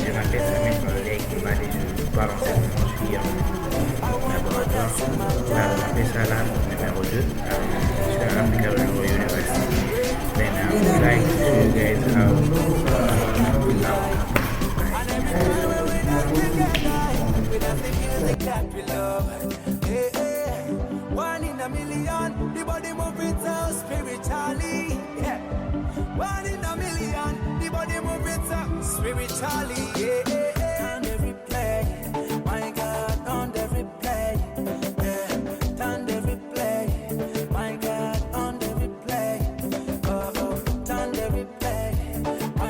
J'ai ma tête à même collègue qui m'a dit je parle en cette je suis en laboratoire. Voilà, on appelle ça là numéro 2. Je suis à Applicable University. Then I would like to show you guys how one in a million, the body move it so spiritually. Yeah. One in a million, the body move it so spiritually. Yeah.